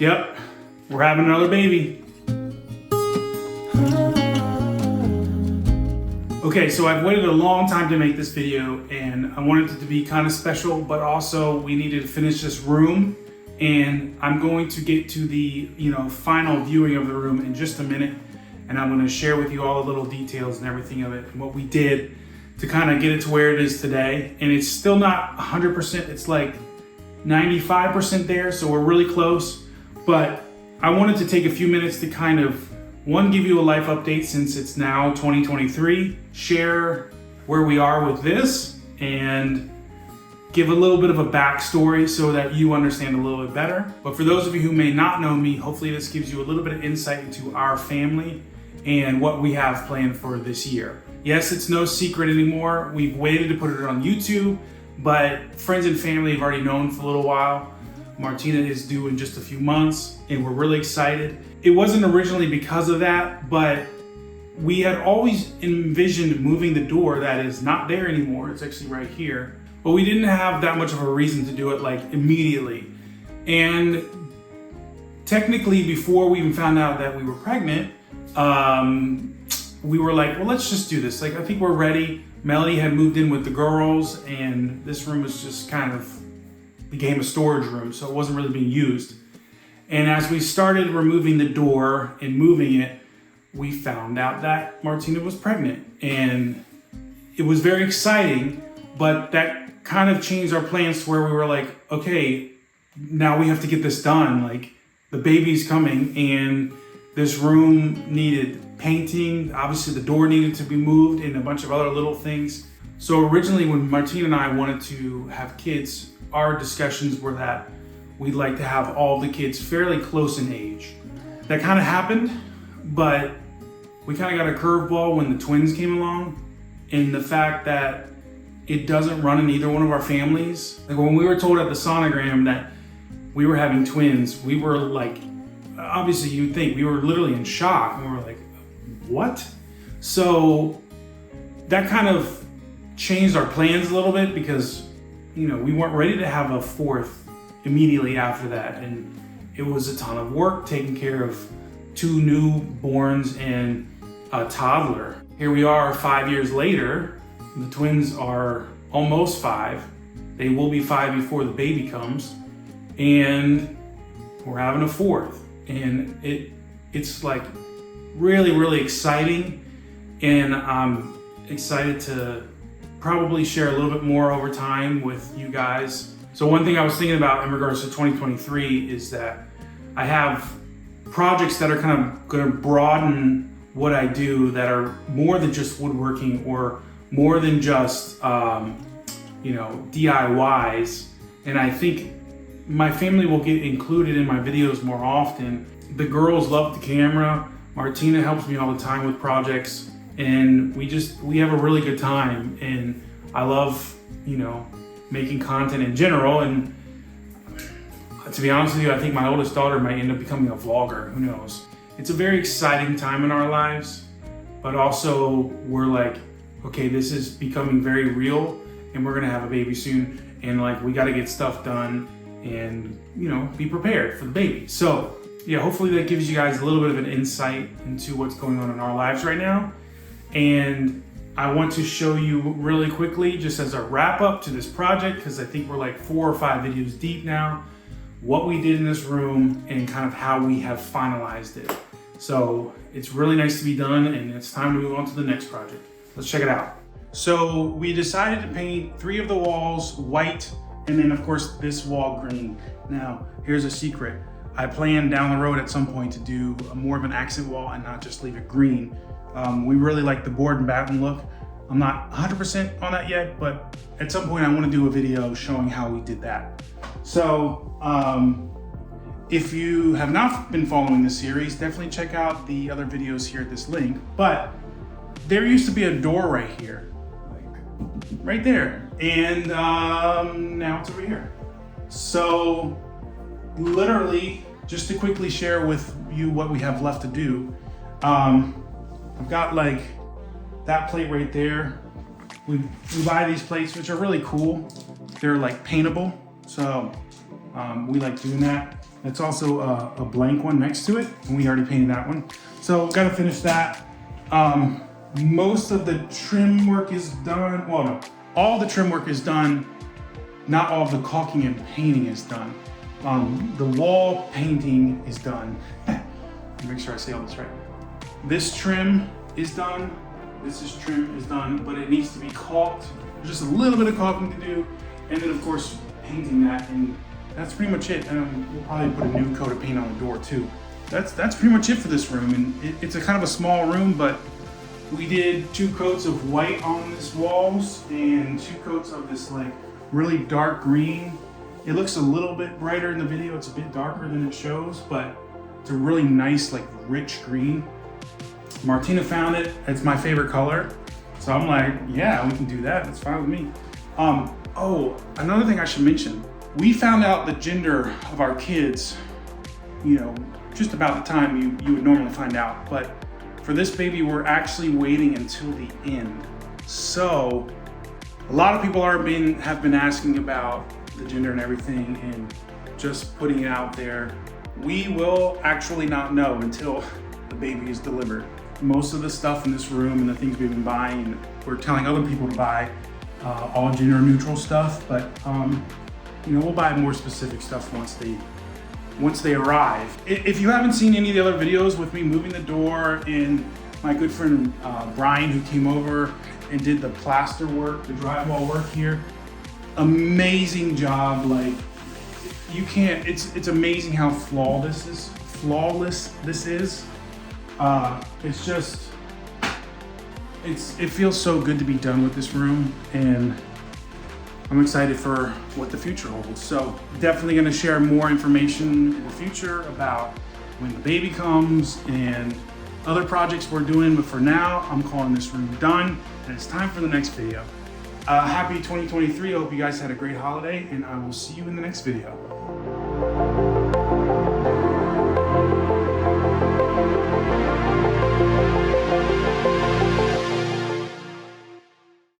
Yep, we're having another baby. Okay, so I've waited a long time to make this video, and I wanted it to be kind of special, but also we needed to finish this room, and I'm going to get to the final viewing of the room in just a minute, and I'm going to share with you all the little details and everything of it and what we did to kind of get it to where it is today. And it's still not 100%, it's like 95% there, so we're really close. But I wanted to take a few minutes to kind of, one, give you a life update since it's now 2023, share where we are with this, and give a little bit of a backstory so that you understand a little bit better. But for those of you who may not know me, hopefully this gives you a little bit of insight into our family and what we have planned for this year. Yes, it's no secret anymore. We've waited to put it on YouTube, but friends and family have already known for a little while. Martina is due in just a few months, and we're really excited. It wasn't originally because of that, but we had always envisioned moving the door that is not there anymore. It's actually right here. But we didn't have that much of a reason to do it like immediately. And technically, before we even found out that we were pregnant, we were like, well, let's just do this. Like, I think we're ready. Melody had moved in with the girls, and this room was just kind of became a storage room, so it wasn't really being used. And as we started removing the door and moving it, we found out that Martina was pregnant. And it was very exciting, but that kind of changed our plans to where we were like, okay, now we have to get this done. Like, the baby's coming, and this room needed painting. Obviously, the door needed to be moved and a bunch of other little things. So originally, when Martina and I wanted to have kids, our discussions were that we'd like to have all the kids fairly close in age. That kind of happened, but we kind of got a curveball when the twins came along, and the fact that it doesn't run in either one of our families. Like, when we were told at the sonogram that we were having twins, we were like, obviously you'd think, we were literally in shock, and we were like, what? So that kind of changed our plans a little bit, because we weren't ready to have a fourth immediately after that, and it was a ton of work taking care of 2 newborns and a toddler. Here we are 5 years later. The twins are almost 5. They will be 5 before the baby comes, and we're having a fourth. And it's like really, really exciting, and I'm excited to probably share a little bit more over time with you guys. So one thing I was thinking about in regards to 2023 is that I have projects that are kind of going to broaden what I do, that are more than just woodworking or more than just DIYs. And I think my family will get included in my videos more often. The girls love the camera. Martina helps me all the time with projects, and we have a really good time. And I love, making content in general. And to be honest with you, I think my oldest daughter might end up becoming a vlogger. Who knows? It's a very exciting time in our lives, but also we're like, okay, this is becoming very real, and we're gonna have a baby soon, and like, we got to get stuff done and be prepared for the baby. So yeah, hopefully that gives you guys a little bit of an insight into what's going on in our lives right now. And I want to show you really quickly, just as a wrap up to this project, because I think we're like 4 or 5 videos deep now, what we did in this room and kind of how we have finalized it. So it's really nice to be done, and it's time to move on to the next project. Let's check it out. So we decided to paint 3 of the walls white, and then of course this wall green. Now, here's a secret. I plan down the road at some point to do more of an accent wall and not just leave it green. We really like the board and batten look. I'm not 100% on that yet, but at some point I want to do a video showing how we did that. So if you have not been following this series, definitely check out the other videos here at this link. But there used to be a door right here, like right there, and now it's over here. So literally, just to quickly share with you what we have left to do, I've got like that plate right there. We buy these plates, which are really cool. They're like paintable. So We like doing that. It's also a blank one next to it, and we already painted that one. So gotta finish that. Most of the trim work is done. Well, no, all the trim work is done. Not all of the caulking and painting is done. The wall painting is done. Make sure I say all this right. This trim is done. This trim is done, but it needs to be caulked. There's just a little bit of caulking to do, and then of course painting that, and that's pretty much it. And we'll probably put a new coat of paint on the door too. That's pretty much it for this room, and it's a kind of a small room, but we did 2 coats of white on these walls and 2 coats of this like really dark green. It looks a little bit brighter in the video. It's a bit darker than it shows, but it's a really nice like rich green. Martina found it. It's my favorite color. So I'm like, yeah, we can do that. It's fine with me. Oh, another thing I should mention. We found out the gender of our kids, you know, just about the time you would normally find out. But for this baby, we're actually waiting until the end. So a lot of people have been asking about the gender and everything, and just putting it out there. We will actually not know until the baby is delivered. Most of the stuff in this room and the things we've been buying, and we're telling other people to buy all gender neutral stuff, but you know, we'll buy more specific stuff once they arrive. If you haven't seen any of the other videos with me moving the door, and my good friend Brian, who came over and did the plaster work, the drywall work here, amazing job. Like, you can't, it's amazing how flawless this is. It's just, it feels so good to be done with this room, and I'm excited for what the future holds. So definitely gonna share more information in the future about when the baby comes and other projects we're doing, but for now, I'm calling this room done, and it's time for the next video. Happy 2023, I hope you guys had a great holiday, and I will see you in the next video.